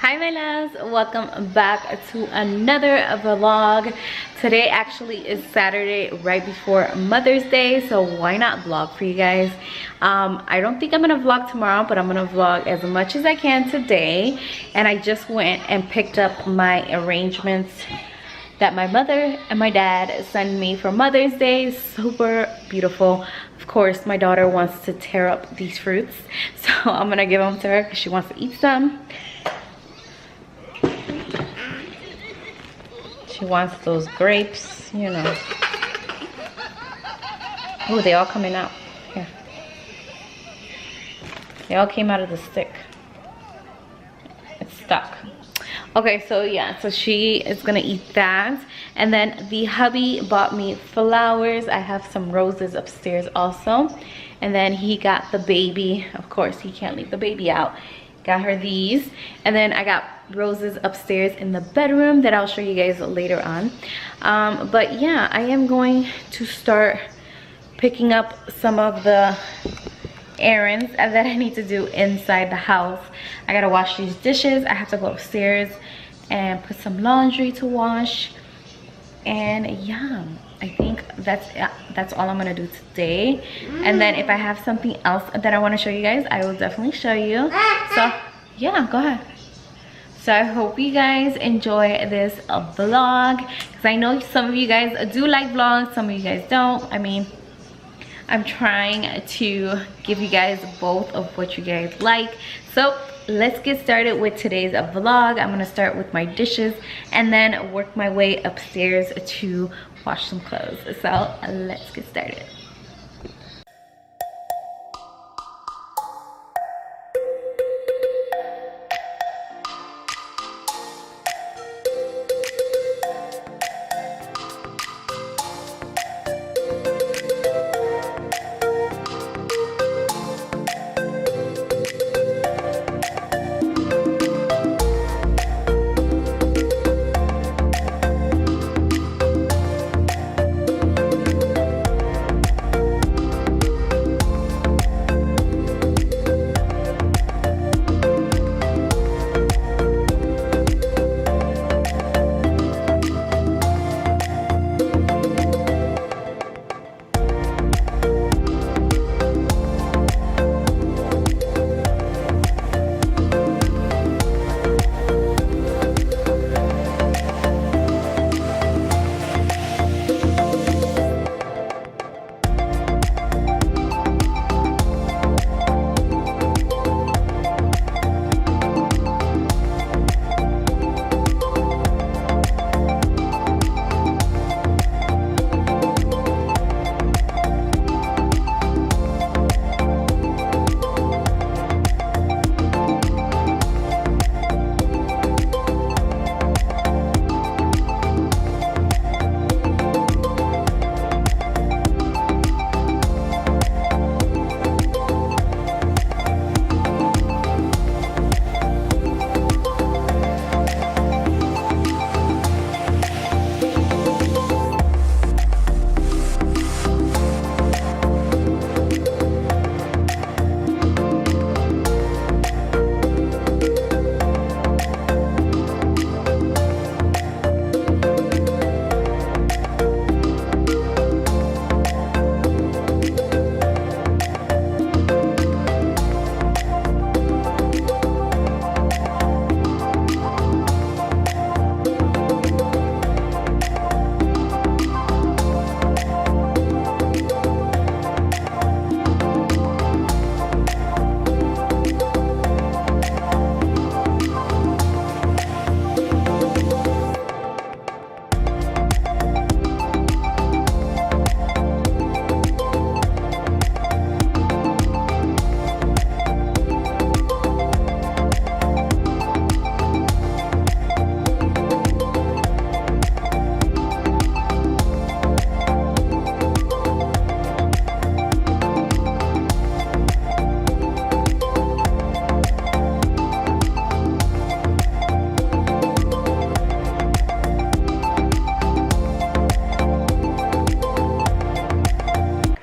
Hi my loves, welcome back to another vlog. Today actually is Saturday right before Mother's Day, so why not vlog for you guys. I don't think I'm gonna vlog tomorrow, but I'm gonna vlog as much as I can today. And I just went and picked up my arrangements that my mother and my dad sent me for Mother's Day. Super beautiful. Of course, my daughter wants to tear up these fruits, so I'm gonna give them to her because she wants to eat some. She wants those grapes, you know. Oh, they all coming out. Here. They all came out of the stick. It's stuck. Okay, so yeah, so she is gonna eat that. And then the hubby bought me flowers. I have some roses upstairs also. And then he got the baby. Of course, he can't leave the baby out. Got her these. And then I got roses upstairs in the bedroom that I'll show you guys later on. But yeah, I am going to start picking up some of the errands that I need to do inside the house. I gotta wash these dishes. I have to go upstairs and put some laundry to wash. And yeah, I think that's all I'm gonna do today. And then if I have something else that I want to show you guys, I will definitely show you. So yeah, go ahead. So I hope you guys enjoy this vlog, because I know some of you guys do like vlogs, some of you guys don't. I mean, I'm trying to give you guys both of what you guys like. So let's get started with today's vlog. I'm gonna start with my dishes and then work my way upstairs to wash some clothes. So let's get started.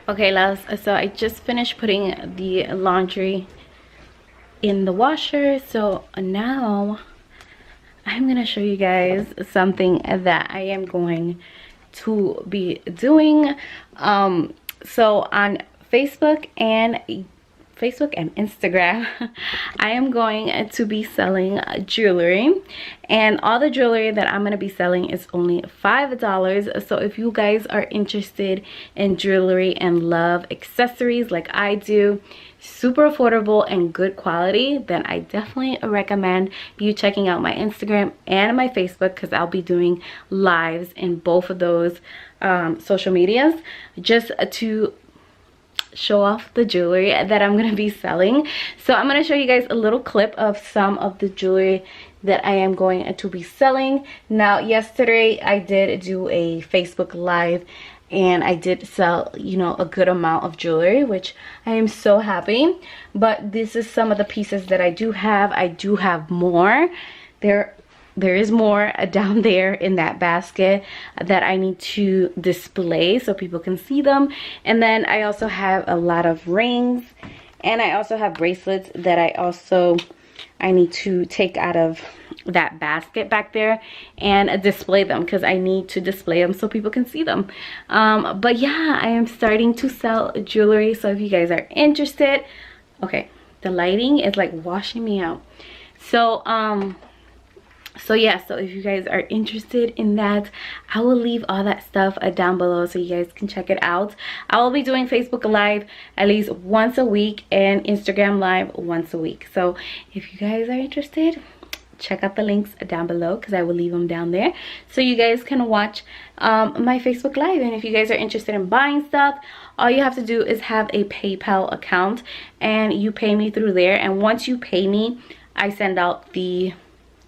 Okay loves, so I just finished putting the laundry in the washer, so now I'm gonna show you guys something that I am going to be doing. So on Facebook and Instagram, I am going to be selling jewelry, and all the jewelry that I'm going to be selling is only $5. So if you guys are interested in jewelry and love accessories like I do, super affordable and good quality, then I definitely recommend you checking out my Instagram and my Facebook, because I'll be doing lives in both of those social medias just to show off the jewelry that I'm going to be selling. So I'm going to show you guys a little clip of some of the jewelry that I am going to be selling. Now, yesterday I did do a Facebook Live and I did sell, you know, a good amount of jewelry, which I am so happy. But this is some of the pieces that I do have. I do have more. There is more down there in that basket that I need to display so people can see them. And then I also have a lot of rings, and I also have bracelets that I need to take out of that basket back there and display them, because I need to display them so people can see them. But yeah, I am starting to sell jewelry, so if you guys are interested. Okay, the lighting is like washing me out. So yeah, so if you guys are interested in that, I will leave all that stuff down below so you guys can check it out. I will be doing Facebook Live at least once a week and Instagram Live once a week. So if you guys are interested, check out the links down below, because I will leave them down there so you guys can watch my Facebook Live. And if you guys are interested in buying stuff, all you have to do is have a PayPal account and you pay me through there. And once you pay me, I send out the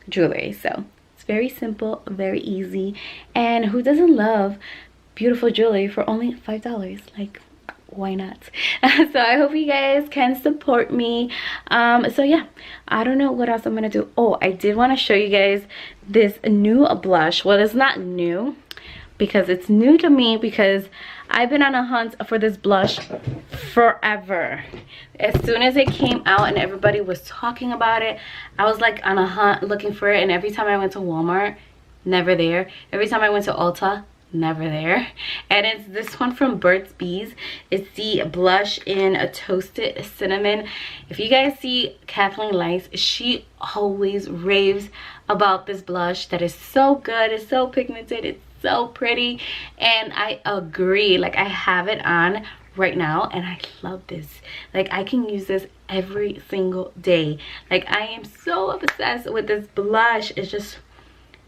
jewelry. So it's very simple, very easy, and who doesn't love beautiful jewelry for only $5? Like, why not? So I hope you guys can support me. So yeah, I don't know what else I'm gonna do. Oh, I did want to show you guys this new blush. Well, it's not new because it's new to me, because I've been on a hunt for this blush forever. As soon as it came out and everybody was talking about it, I was like on a hunt looking for it, and every time I went to Walmart, never there. Every time I went to Ulta, never there. And it's this one from Burt's Bees. It's the blush in a toasted cinnamon. If you guys see Kathleen Lice, she always raves about this blush that is so good. It's so pigmented, it's so pretty, and I agree. Like, I have it on right now and I love this. Like, I can use this every single day. Like, I am so obsessed with this blush. It's just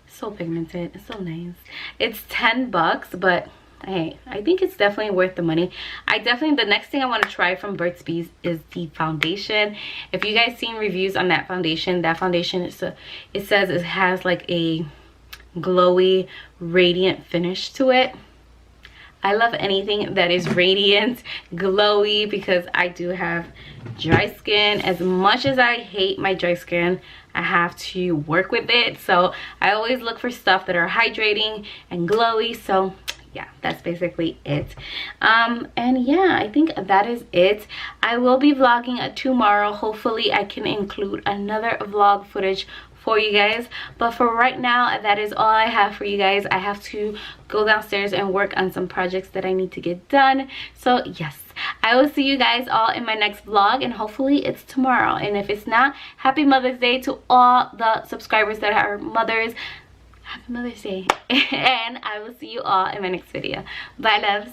so pigmented. It's so nice. It's $10, but hey, I think it's definitely worth the money. The next thing I want to try from Burt's Bees is the foundation. If you guys seen reviews on that foundation it says it has like a glowy, radiant finish to it. I love anything that is radiant, glowy, because I do have dry skin. As much as I hate my dry skin, I have to work with it. So I always look for stuff that are hydrating and glowy. So yeah, that's basically it. And yeah, I think that is it. I will be vlogging tomorrow. Hopefully I can include another vlog footage for you guys, but for right now, that is all I have for you guys. I have to go downstairs and work on some projects that I need to get done. So yes, I will see you guys all in my next vlog, and hopefully it's tomorrow. And if it's not, happy Mother's Day to all the subscribers that are mothers. Happy Mother's Day. And I will see you all in my next video. Bye, loves.